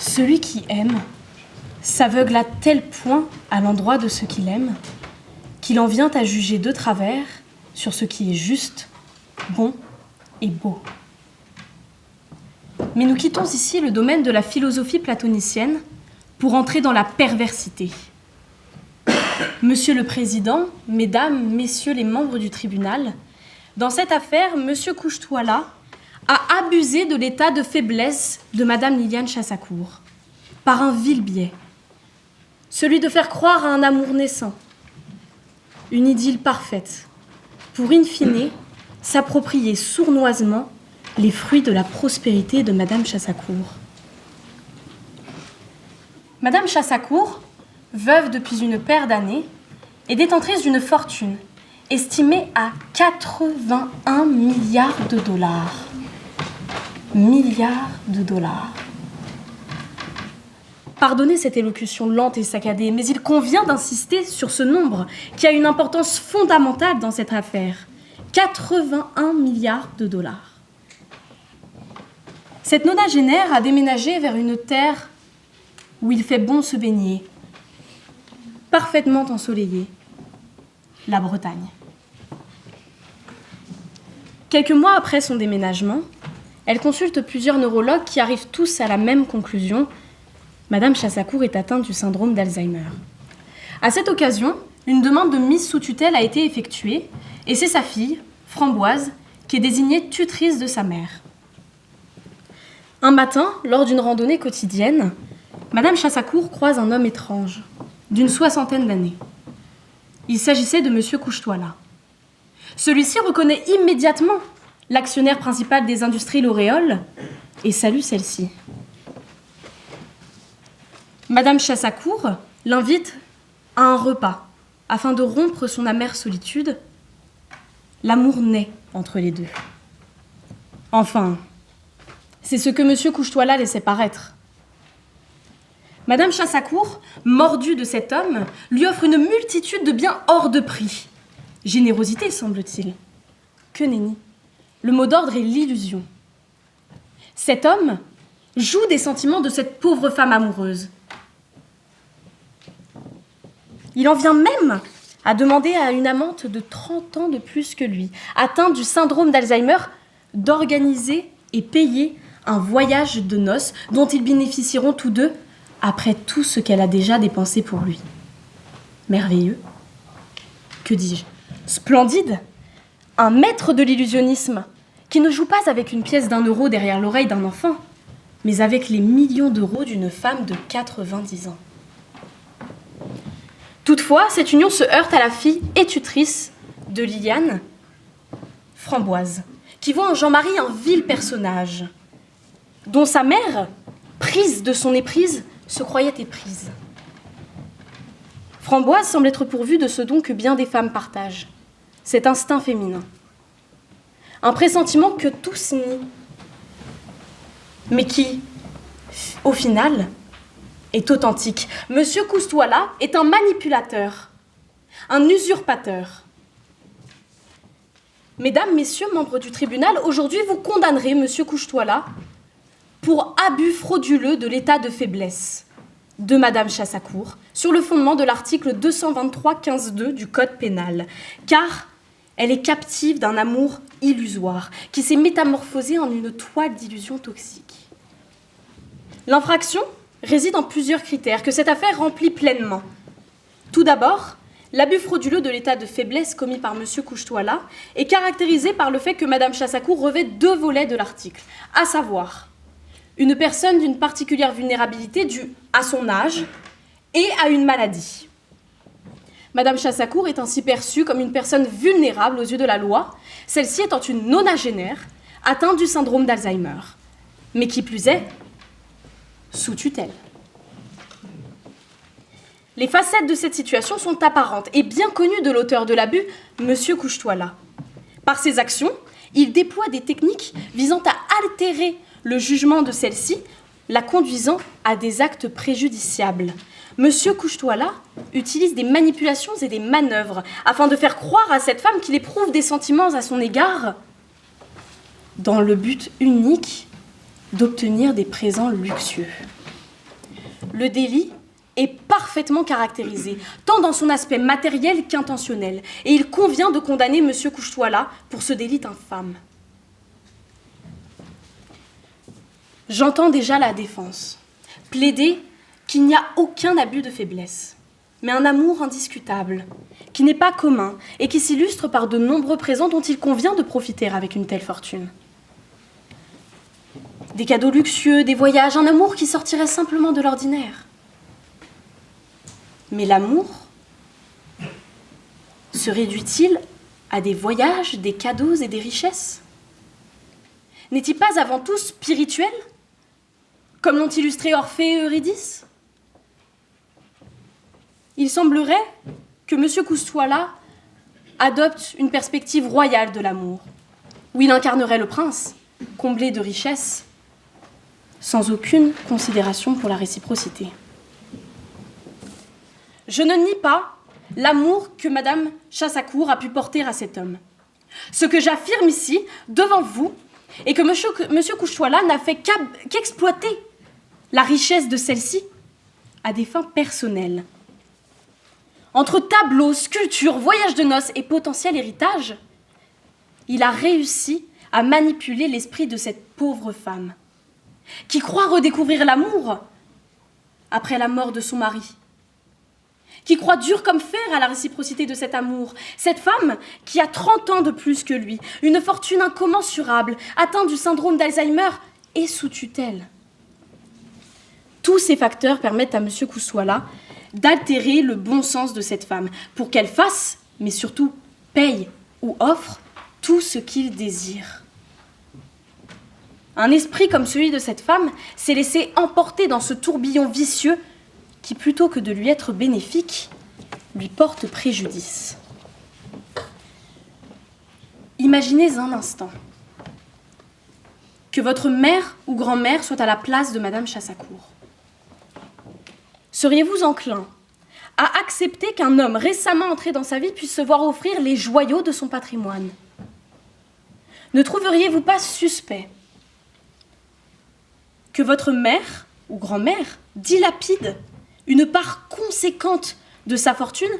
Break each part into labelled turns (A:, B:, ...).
A: Celui qui aime s'aveugle à tel point à l'endroit de ce qu'il aime qu'il en vient à juger de travers sur ce qui est juste, bon et beau. Mais nous quittons ici le domaine de la philosophie platonicienne pour entrer dans la perversité. Monsieur le Président, Mesdames, Messieurs les membres du tribunal, dans cette affaire, Monsieur Couche-Toila a abusé de l'état de faiblesse de Madame Liliane Chassacourt par un vil biais, celui de faire croire à un amour naissant, une idylle parfaite, pour in fine s'approprier sournoisement les fruits de la prospérité de Madame Chassacourt. Madame Chassacourt, veuve depuis une paire d'années, est détentrice d'une fortune estimée à 81 milliards de dollars. Milliards de dollars. Pardonnez cette élocution lente et saccadée, mais il convient d'insister sur ce nombre qui a une importance fondamentale dans cette affaire. 81 milliards de dollars. Cette nonagénaire a déménagé vers une terre où il fait bon se baigner, parfaitement ensoleillée, la Bretagne. Quelques mois après son déménagement, elle consulte plusieurs neurologues qui arrivent tous à la même conclusion. Madame Chassacourt est atteinte du syndrome d'Alzheimer. À cette occasion, une demande de mise sous tutelle a été effectuée et c'est sa fille, Framboise, qui est désignée tutrice de sa mère. Un matin, lors d'une randonnée quotidienne, Madame Chassacourt croise un homme étrange, d'une 60aine d'années. Il s'agissait de Monsieur Couche-Toila. Celui-ci reconnaît immédiatement l'actionnaire principal des industries L'Oréal et salue celle-ci. Madame Chassacourt l'invite à un repas afin de rompre son amère solitude. L'amour naît entre les deux. Enfin, c'est ce que Monsieur Couche-Toila laissait paraître. Madame Chassacourt, mordue de cet homme, lui offre une multitude de biens hors de prix. Générosité, semble-t-il. Que nenni. Le mot d'ordre est l'illusion. Cet homme joue des sentiments de cette pauvre femme amoureuse. Il en vient même à demander à une amante de 30 ans de plus que lui, atteinte du syndrome d'Alzheimer, d'organiser et payer un voyage de noces dont ils bénéficieront tous deux après tout ce qu'elle a déjà dépensé pour lui. Merveilleux. Que dis-je ? Splendide. Un maître de l'illusionnisme qui ne joue pas avec une pièce d'1 euro derrière l'oreille d'un enfant, mais avec les millions d'euros d'une femme de 90 ans. Toutefois, cette union se heurte à la fille et tutrice de Liliane, Framboise, qui voit en Jean-Marie un vil personnage, dont sa mère, prise de son éprise, se croyait éprise. Framboise semble être pourvue de ce don que bien des femmes partagent, cet instinct féminin. Un pressentiment que tous nient, mais qui, au final, est authentique. Monsieur Couche-Toila est un manipulateur, un usurpateur. Mesdames, messieurs, membres du tribunal, aujourd'hui vous condamnerez Monsieur Couche-Toila pour abus frauduleux de l'état de faiblesse de Madame Chassacourt sur le fondement de l'article 223-15-2 du Code pénal, car elle est captive d'un amour illusoire qui s'est métamorphosé en une toile d'illusions toxiques. L'infraction réside en plusieurs critères que cette affaire remplit pleinement. Tout d'abord, l'abus frauduleux de l'état de faiblesse commis par Monsieur Couche-Toila est caractérisé par le fait que Madame Chassacourt revêt 2 volets de l'article, à savoir une personne d'une particulière vulnérabilité due à son âge et à une maladie. Madame Chassacourt est ainsi perçue comme une personne vulnérable aux yeux de la loi, celle-ci étant une nonagénaire atteinte du syndrome d'Alzheimer, mais qui plus est, sous tutelle. Les facettes de cette situation sont apparentes et bien connues de l'auteur de l'abus, Monsieur Couche-Toila. Par ses actions, il déploie des techniques visant à altérer le jugement de celle-ci, la conduisant à des actes préjudiciables. Monsieur Couche-Toila utilise des manipulations et des manœuvres afin de faire croire à cette femme qu'il éprouve des sentiments à son égard dans le but unique d'obtenir des présents luxueux. Le délit est parfaitement caractérisé, tant dans son aspect matériel qu'intentionnel, et il convient de condamner M. Couche-Toila pour ce délit infâme. J'entends déjà la défense plaider qu'il n'y a aucun abus de faiblesse, mais un amour indiscutable, qui n'est pas commun et qui s'illustre par de nombreux présents dont il convient de profiter avec une telle fortune. Des cadeaux luxueux, des voyages, un amour qui sortirait simplement de l'ordinaire. Mais l'amour se réduit-il à des voyages, des cadeaux et des richesses? N'est-il pas avant tout spirituel, comme l'ont illustré Orphée et Eurydice? Il semblerait que M. Couche-Toila adopte une perspective royale de l'amour, où il incarnerait le prince, comblé de richesses, sans aucune considération pour la réciprocité. Je ne nie pas l'amour que Madame Chassacour a pu porter à cet homme. Ce que j'affirme ici, devant vous, est que M. Couche-Toila n'a fait qu'exploiter la richesse de celle-ci à des fins personnelles. Entre tableaux, sculptures, voyages de noces et potentiel héritage, il a réussi à manipuler l'esprit de cette pauvre femme, qui croit redécouvrir l'amour après la mort de son mari, qui croit dur comme fer à la réciprocité de cet amour. Cette femme qui a 30 ans de plus que lui, une fortune incommensurable, atteinte du syndrome d'Alzheimer et sous tutelle. Tous ces facteurs permettent à M. Couche-Toila d'altérer le bon sens de cette femme pour qu'elle fasse, mais surtout paye ou offre tout ce qu'il désire. Un esprit comme celui de cette femme s'est laissé emporter dans ce tourbillon vicieux qui, plutôt que de lui être bénéfique, lui porte préjudice. Imaginez un instant que votre mère ou grand-mère soit à la place de Madame Chassacour. Seriez-vous enclin à accepter qu'un homme récemment entré dans sa vie puisse se voir offrir les joyaux de son patrimoine? Ne trouveriez-vous pas suspect que votre mère ou grand-mère dilapide une part conséquente de sa fortune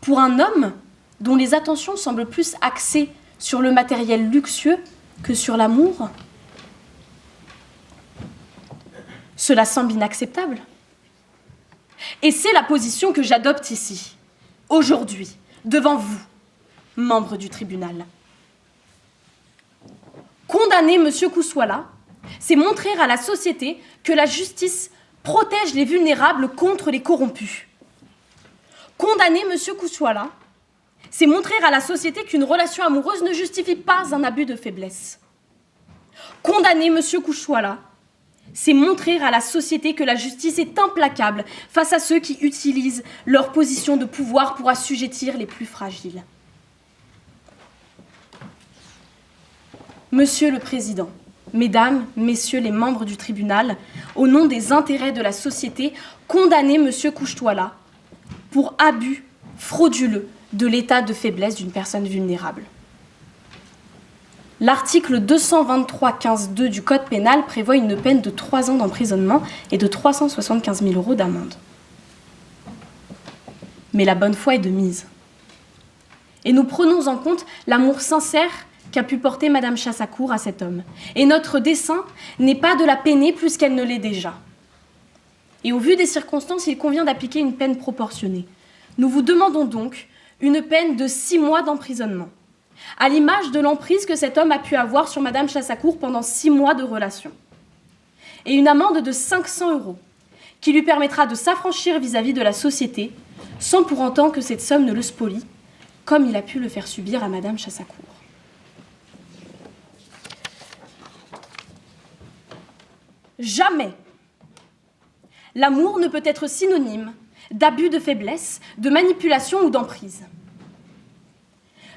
A: pour un homme dont les attentions semblent plus axées sur le matériel luxueux que sur l'amour? Cela semble inacceptable. Et c'est la position que j'adopte ici, aujourd'hui, devant vous, membres du tribunal. Condamner M. Couche-Toila, c'est montrer à la société que la justice protège les vulnérables contre les corrompus. Condamner M. Couche-Toila, c'est montrer à la société qu'une relation amoureuse ne justifie pas un abus de faiblesse. Condamner M. Couche-Toila, c'est montrer à la société que la justice est implacable face à ceux qui utilisent leur position de pouvoir pour assujettir les plus fragiles. Monsieur le Président, Mesdames, Messieurs les membres du tribunal, au nom des intérêts de la société, condamnez M. Couche-Toila pour abus frauduleux de l'état de faiblesse d'une personne vulnérable. L'article 223-15-2 du Code pénal prévoit une peine de 3 ans d'emprisonnement et de 375 000 € d'amende. Mais la bonne foi est de mise. Et nous prenons en compte l'amour sincère qu'a pu porter Madame Chassacour à cet homme. Et notre dessein n'est pas de la peiner plus qu'elle ne l'est déjà. Et au vu des circonstances, il convient d'appliquer une peine proportionnée. Nous vous demandons donc une peine de 6 mois d'emprisonnement, à l'image de l'emprise que cet homme a pu avoir sur Madame Chassacour pendant 6 mois de relation, et une amende de 500 € qui lui permettra de s'affranchir vis-à-vis de la société, sans pour autant que cette somme ne le spolie, comme il a pu le faire subir à Madame Chassacour. Jamais l'amour ne peut être synonyme d'abus de faiblesse, de manipulation ou d'emprise.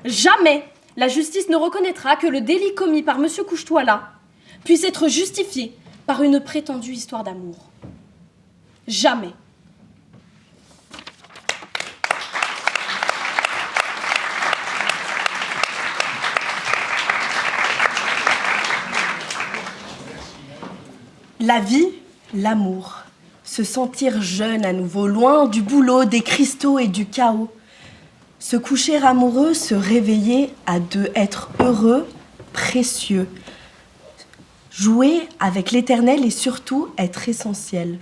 A: Jamais la justice ne reconnaîtra que le délit commis par M. Couche-Toila puisse être justifié par une prétendue histoire d'amour. Jamais. La vie, l'amour,
B: Se sentir jeune à nouveau, loin du boulot, des cristaux et du chaos. Se coucher amoureux, se réveiller à deux, être heureux, précieux. Jouer avec l'éternel et surtout être essentiel.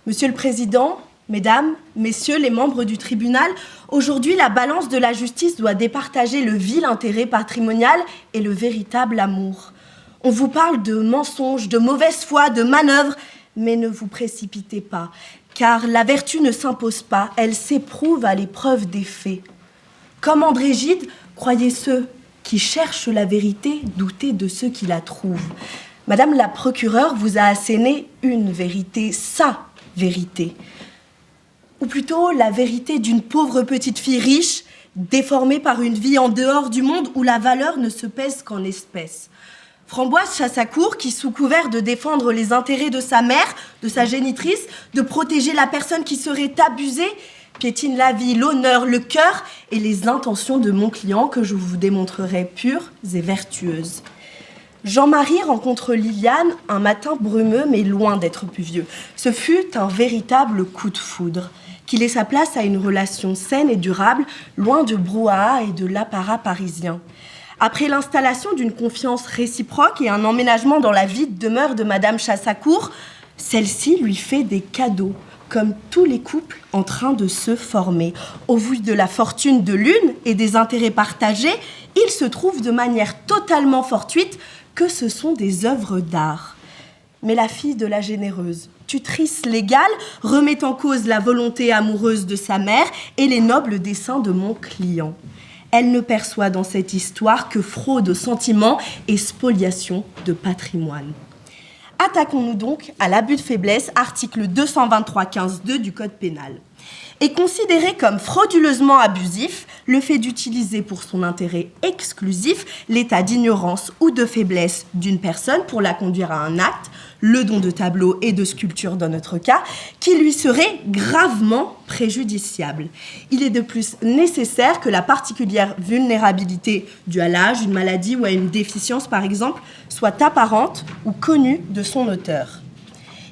B: Monsieur le Président, Mesdames, Messieurs les membres du tribunal, aujourd'hui la balance de la justice doit départager le vil intérêt patrimonial et le véritable amour. On vous parle de mensonges, de mauvaise foi, de manœuvres, mais ne vous précipitez pas, car la vertu ne s'impose pas, elle s'éprouve à l'épreuve des faits. Comme André Gide, croyez ceux qui cherchent la vérité, doutez de ceux qui la trouvent. Madame la procureure vous a asséné une vérité, sa vérité. Ou plutôt la vérité d'une pauvre petite fille riche, déformée par une vie en dehors du monde où la valeur ne se pèse qu'en espèces. Framboise Chassacour, qui sous couvert de défendre les intérêts de sa mère, de sa génitrice, de protéger la personne qui serait abusée, piétine la vie, l'honneur, le cœur et les intentions de mon client que je vous démontrerai pures et vertueuses. Jean-Marie rencontre Liliane un matin brumeux mais loin d'être pluvieux. Ce fut un véritable coup de foudre qui laissa place à une relation saine et durable, loin de brouhaha et de l'apparat parisien. Après l'installation d'une confiance réciproque et un emménagement dans la vide demeure de Madame Chassacour, celle-ci lui fait des cadeaux, comme tous les couples en train de se former. Au vu de la fortune de l'une et des intérêts partagés, il se trouve de manière totalement fortuite que ce sont des œuvres d'art. Mais la fille de la généreuse, tutrice légale, remet en cause la volonté amoureuse de sa mère et les nobles desseins de mon client. Elle ne perçoit dans cette histoire que fraude aux sentiments et spoliation de patrimoine. Attaquons-nous donc à l'abus de faiblesse, article 223-15-2 du Code pénal. Est considéré comme frauduleusement abusif le fait d'utiliser pour son intérêt exclusif l'état d'ignorance ou de faiblesse d'une personne pour la conduire à un acte, le don de tableaux et de sculptures dans notre cas, qui lui serait gravement préjudiciable. Il est de plus nécessaire que la particulière vulnérabilité due à l'âge, une maladie ou à une déficience par exemple, soit apparente ou connue de son auteur.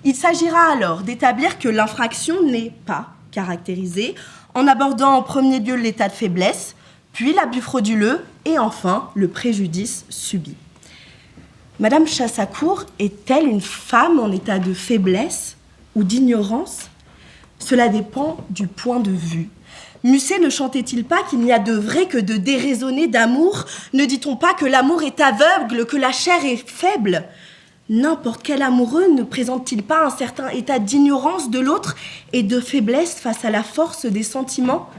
B: Il s'agira alors d'établir que l'infraction n'est pas caractérisée en abordant en premier lieu l'état de faiblesse, puis l'abus frauduleux et enfin le préjudice subi. Madame Chassacour est-elle une femme en état de faiblesse ou d'ignorance ? Cela dépend du point de vue. Musset ne chantait-il pas qu'il n'y a de vrai que de déraisonner d'amour ? Ne dit-on pas que l'amour est aveugle, que la chair est faible ? N'importe quel amoureux ne présente-t-il pas un certain état d'ignorance de l'autre et de faiblesse face à la force des sentiments ?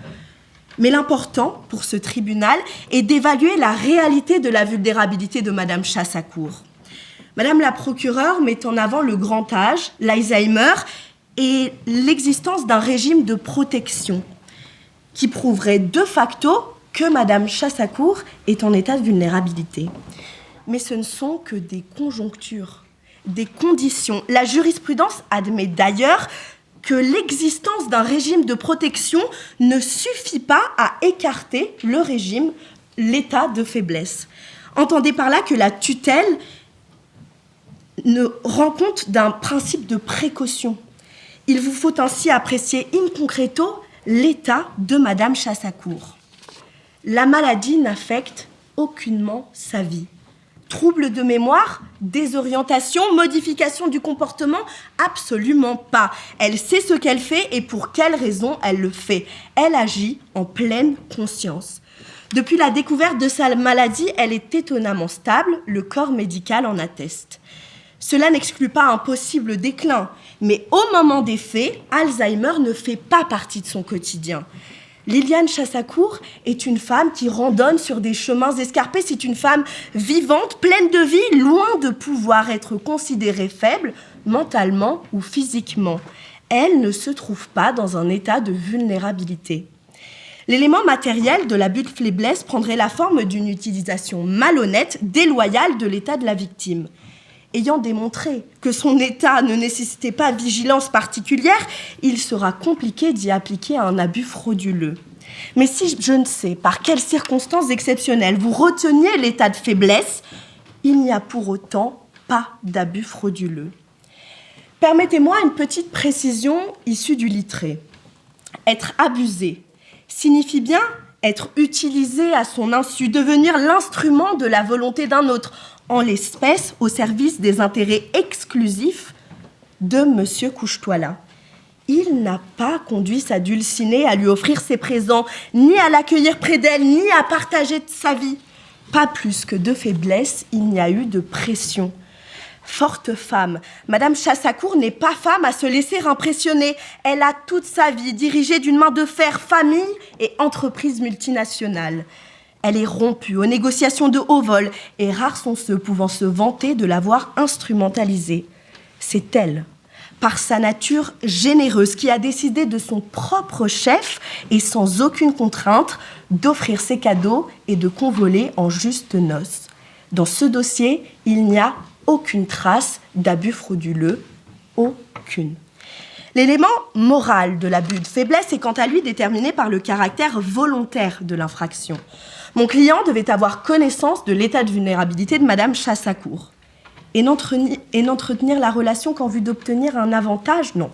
B: Mais l'important, pour ce tribunal, est d'évaluer la réalité de la vulnérabilité de Madame Chassacour. Madame la procureure met en avant le grand âge, l'Alzheimer et l'existence d'un régime de protection qui prouverait de facto que Madame Chassacour est en état de vulnérabilité. Mais ce ne sont que des conjonctures, des conditions. La jurisprudence admet d'ailleurs que l'existence d'un régime de protection ne suffit pas à écarter le régime, l'état de faiblesse. Entendez par là que la tutelle ne rend compte d'un principe de précaution. Il vous faut ainsi apprécier in concreto l'état de Madame Chassacour. La maladie n'affecte aucunement sa vie. Troubles de mémoire, désorientation, modification du comportement, absolument pas. Elle sait ce qu'elle fait et pour quelle raison elle le fait. Elle agit en pleine conscience. Depuis la découverte de sa maladie, elle est étonnamment stable, le corps médical en atteste. Cela n'exclut pas un possible déclin, mais au moment des faits, Alzheimer ne fait pas partie de son quotidien. Liliane Chassacour est une femme qui randonne sur des chemins escarpés. C'est une femme vivante, pleine de vie, loin de pouvoir être considérée faible, mentalement ou physiquement. Elle ne se trouve pas dans un état de vulnérabilité. L'élément matériel de l'abus de faiblesse prendrait la forme d'une utilisation malhonnête, déloyale de l'état de la victime. Ayant démontré que son état ne nécessitait pas vigilance particulière, il sera compliqué d'y appliquer un abus frauduleux. Mais si je ne sais par quelles circonstances exceptionnelles vous reteniez l'état de faiblesse, il n'y a pour autant pas d'abus frauduleux. Permettez-moi une petite précision issue du littré. Être abusé signifie bien être utilisé à son insu, devenir l'instrument de la volonté d'un autre, en l'espèce au service des intérêts exclusifs de Monsieur Couche-Toi-Là. Il n'a pas conduit sa dulcinée à lui offrir ses présents, ni à l'accueillir près d'elle, ni à partager sa vie. Pas plus que de faiblesse, il n'y a eu de pression. Forte femme, Madame Chassacour n'est pas femme à se laisser impressionner. Elle a toute sa vie dirigée d'une main de fer famille et entreprise multinationale. Elle est rompue aux négociations de haut vol et rares sont ceux pouvant se vanter de l'avoir instrumentalisée. C'est elle, par sa nature généreuse, qui a décidé de son propre chef et sans aucune contrainte d'offrir ses cadeaux et de convoler en justes noces. Dans ce dossier, il n'y a aucune trace d'abus frauduleux, aucune. L'élément moral de l'abus de faiblesse est quant à lui déterminé par le caractère volontaire de l'infraction. Mon client devait avoir connaissance de l'état de vulnérabilité de Madame Chassacour et n'entretenir la relation qu'en vue d'obtenir un avantage, non.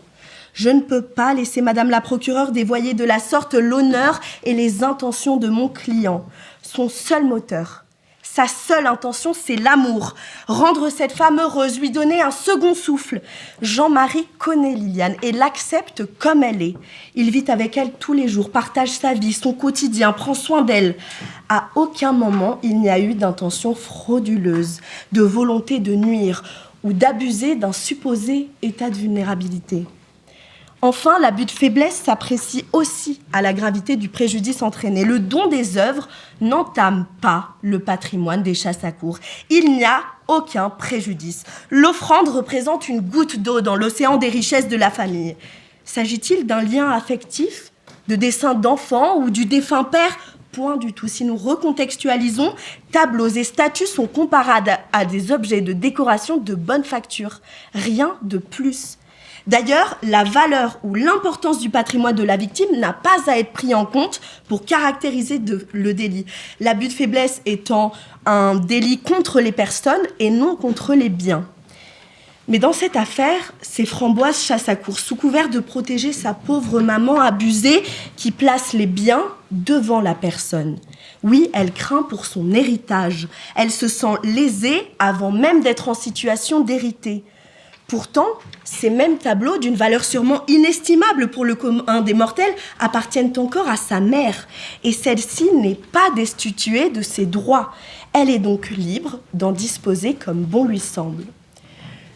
B: Je ne peux pas laisser Madame la procureure dévoyer de la sorte l'honneur et les intentions de mon client. Son seul moteur, sa seule intention, c'est l'amour. Rendre cette femme heureuse, lui donner un second souffle. Jean-Marie connaît Liliane et l'accepte comme elle est. Il vit avec elle tous les jours, partage sa vie, son quotidien, prend soin d'elle. À aucun moment, il n'y a eu d'intention frauduleuse, de volonté de nuire ou d'abuser d'un supposé état de vulnérabilité. Enfin, l'abus de faiblesse s'apprécie aussi à la gravité du préjudice entraîné. Le don des œuvres n'entame pas le patrimoine des Chassacour. Il n'y a aucun préjudice. L'offrande représente une goutte d'eau dans l'océan des richesses de la famille. S'agit-il d'un lien affectif, de dessein d'enfant ou du défunt père ? Point du tout. Si nous recontextualisons, tableaux et statues sont comparables à des objets de décoration de bonne facture. Rien de plus. D'ailleurs, la valeur ou l'importance du patrimoine de la victime n'a pas à être pris en compte pour caractériser le délit. L'abus de faiblesse étant un délit contre les personnes et non contre les biens. Mais dans cette affaire, c'est Framboise Chassacour, sous couvert de protéger sa pauvre maman abusée, qui place les biens devant la personne. Oui, elle craint pour son héritage. Elle se sent lésée avant même d'être en situation d'hériter. Pourtant, ces mêmes tableaux, d'une valeur sûrement inestimable pour le commun des mortels, appartiennent encore à sa mère. Et celle-ci n'est pas destituée de ses droits. Elle est donc libre d'en disposer comme bon lui semble.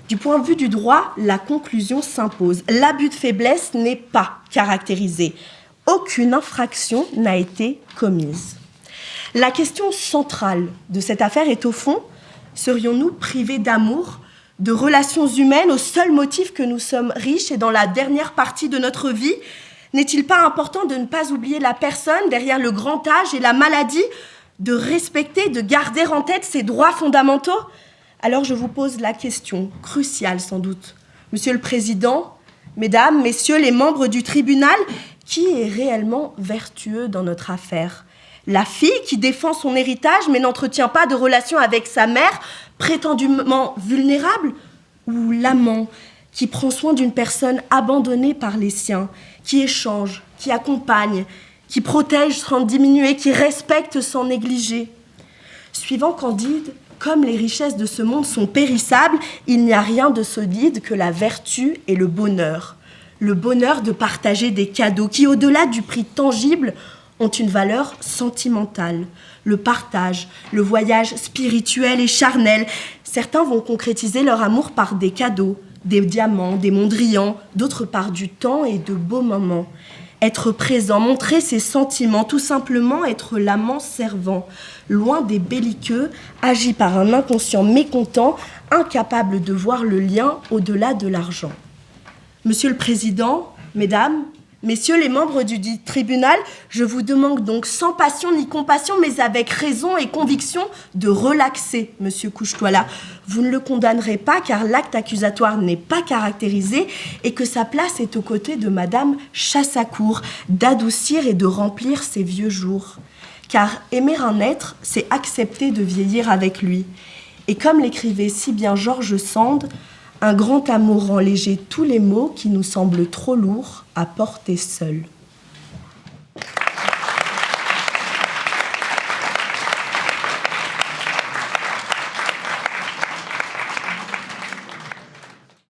B: Du point de vue du droit, la conclusion s'impose. L'abus de faiblesse n'est pas caractérisé. Aucune infraction n'a été commise. La question centrale de cette affaire est au fond, serions-nous privés d'amour, de relations humaines au seul motif que nous sommes riches et dans la dernière partie de notre vie? N'est-il pas important de ne pas oublier la personne derrière le grand âge et la maladie, de respecter, de garder en tête ses droits fondamentaux? Alors je vous pose la question, cruciale sans doute. Monsieur le Président, Mesdames, Messieurs les membres du tribunal, qui est réellement vertueux dans notre affaire? La fille qui défend son héritage mais n'entretient pas de relation avec sa mère, prétendument vulnérable, ou l'amant qui prend soin d'une personne abandonnée par les siens, qui échange, qui accompagne, qui protège sans diminuer, qui respecte sans négliger? Suivant Candide, comme les richesses de ce monde sont périssables, il n'y a rien de solide que la vertu et le bonheur. Le bonheur de partager des cadeaux qui, au-delà du prix tangible, ont une valeur sentimentale. Le partage, le voyage spirituel et charnel. Certains vont concrétiser leur amour par des cadeaux, des diamants, des mondrians, d'autres par du temps et de beaux moments. Être présent, montrer ses sentiments, tout simplement être l'amant servant. Loin des belliqueux, agi par un inconscient mécontent, incapable de voir le lien au-delà de l'argent. Monsieur le Président, Mesdames, Messieurs les membres du dit tribunal, je vous demande donc sans passion ni compassion, mais avec raison et conviction, de relaxer Monsieur Couche-Toi-Là. Vous ne le condamnerez pas car l'acte accusatoire n'est pas caractérisé et que sa place est aux côtés de Madame Chassacour, d'adoucir et de remplir ses vieux jours. Car aimer un être, c'est accepter de vieillir avec lui. Et comme l'écrivait si bien George Sand, Un grand amour rend léger tous les maux qui nous semblent trop lourds à porter seuls.